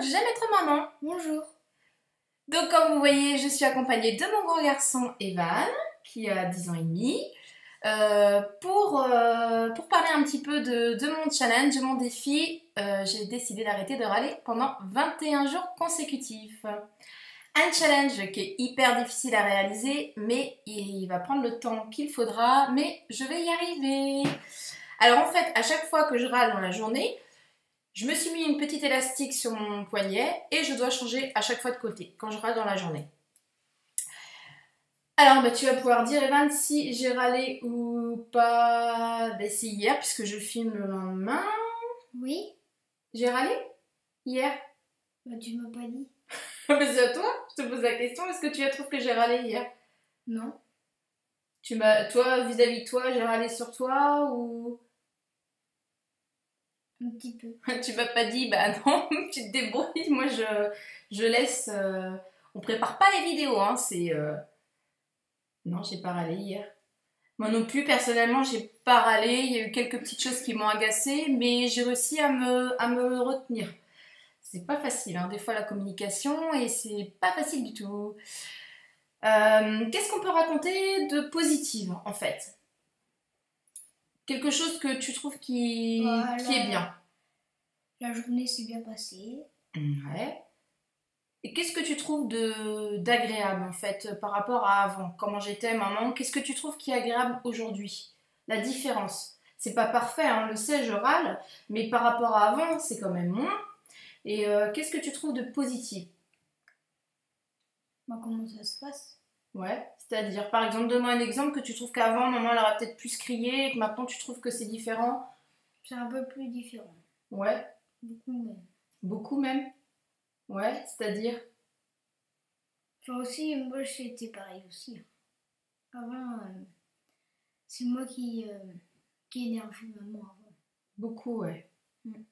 j'aime être maman. Bonjour. Donc comme vous voyez, je suis accompagnée de mon grand garçon Evan, qui a 10 ans et demi, pour parler un petit peu de mon challenge, de mon défi. J'ai décidé d'arrêter de râler pendant 21 jours consécutifs. Un challenge qui est hyper difficile à réaliser, mais il va prendre le temps qu'il faudra, mais je vais y arriver. Alors en fait, à chaque fois que je râle dans la journée, je me suis mis une petite élastique sur mon poignet et je dois changer à chaque fois de côté quand je râle dans la journée. Alors tu vas pouvoir dire, Evan, si j'ai râlé ou pas. C'est hier puisque je filme le lendemain. Oui. J'ai râlé hier. Tu m'as pas dit. C'est à toi, je te pose la question, est-ce que tu trouves que j'ai râlé hier? Non. Toi, vis-à-vis de toi, j'ai râlé sur toi ou... Un petit peu. Tu m'as pas dit, bah non, tu te débrouilles, moi je laisse... On prépare pas les vidéos, hein, c'est... Non, j'ai pas râlé hier. Moi non plus, personnellement, j'ai pas râlé, il y a eu quelques petites choses qui m'ont agacée, mais j'ai réussi à me retenir. C'est pas facile, hein, des fois la communication, et c'est pas facile du tout. Qu'est-ce qu'on peut raconter de positif, en fait? Quelque chose que tu trouves qui est bien. La journée s'est bien passée. Ouais. Et qu'est-ce que tu trouves d'agréable, en fait, par rapport à avant? Comment j'étais, maman? Qu'est-ce que tu trouves qui est agréable aujourd'hui? La différence. C'est pas parfait, hein, on le sait, je râle, mais par rapport à avant, c'est quand même moins. Et qu'est-ce que tu trouves de positif? Comment ça se passe? Ouais, c'est-à-dire, par exemple, donne-moi un exemple que tu trouves qu'avant, maman, elle aurait peut-être plus crié, et que maintenant, tu trouves que c'est différent. C'est un peu plus différent. Ouais. Beaucoup même. Beaucoup même? Ouais, c'est-à-dire? Enfin aussi, moi j'étais pareil aussi. Avant, c'est moi qui énervais maman avant. Beaucoup, ouais. Mm.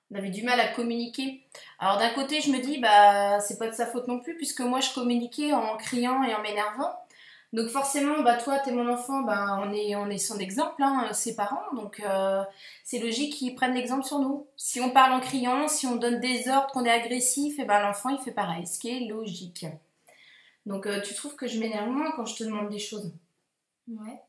On avait du mal à communiquer. Alors d'un côté, je me dis, bah c'est pas de sa faute non plus, puisque moi je communiquais en criant et en m'énervant. Donc forcément, bah toi, t'es mon enfant, bah on est son exemple, hein, ses parents, donc c'est logique qu'ils prennent l'exemple sur nous. Si on parle en criant, si on donne des ordres, qu'on est agressif, et ben l'enfant il fait pareil, ce qui est logique. Donc tu trouves que je m'énerve moins quand je te demande des choses? Ouais.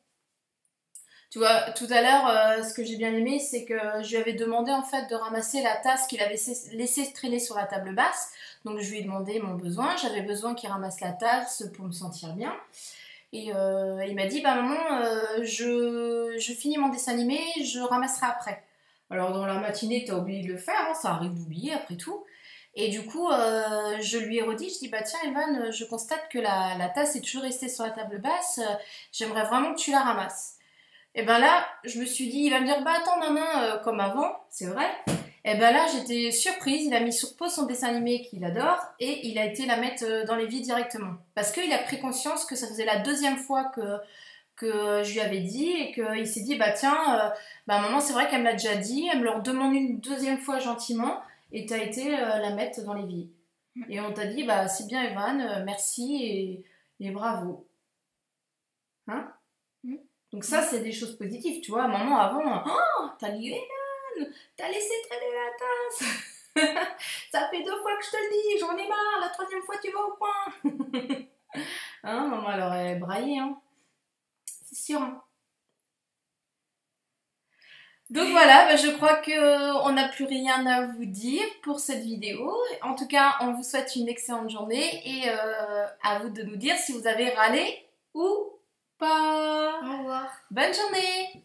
Tu vois, tout à l'heure, ce que j'ai bien aimé, c'est que je lui avais demandé en fait de ramasser la tasse qu'il avait laissée traîner sur la table basse. Donc je lui ai demandé mon besoin. J'avais besoin qu'il ramasse la tasse pour me sentir bien. Et il m'a dit, bah maman, je finis mon dessin animé, je ramasserai après. Alors dans la matinée, t'as oublié de le faire, hein, ça arrive d'oublier après tout. Et du coup, je lui ai redit, je dis, bah tiens Evan, je constate que la tasse est toujours restée sur la table basse, j'aimerais vraiment que tu la ramasses. Et ben là, je me suis dit, il va me dire, bah attends maman, comme avant, c'est vrai. Et ben là, j'étais surprise, il a mis sur pause son dessin animé qu'il adore et il a été la mettre dans les vies directement. Parce qu'il a pris conscience que ça faisait la deuxième fois que je lui avais dit et qu'il s'est dit, bah tiens, bah maman, c'est vrai qu'elle me l'a déjà dit, elle me le redemande une deuxième fois gentiment et t'as été la mettre dans les vies. Et on t'a dit, bah c'est bien Evan, merci et bravo. Hein? Donc ça, c'est des choses positives, tu vois. Maman, avant, oh, t'as lu Evan, t'as laissé traîner la tasse. Ça fait 2 fois que je te le dis, j'en ai marre, la 3e fois, tu vas au coin. Hein, maman, elle aurait braillé, hein. C'est sûr. Hein. Donc voilà, bah, je crois qu'on n'a plus rien à vous dire pour cette vidéo. En tout cas, on vous souhaite une excellente journée et à vous de nous dire si vous avez râlé ou pas. Au revoir. Bonne journée.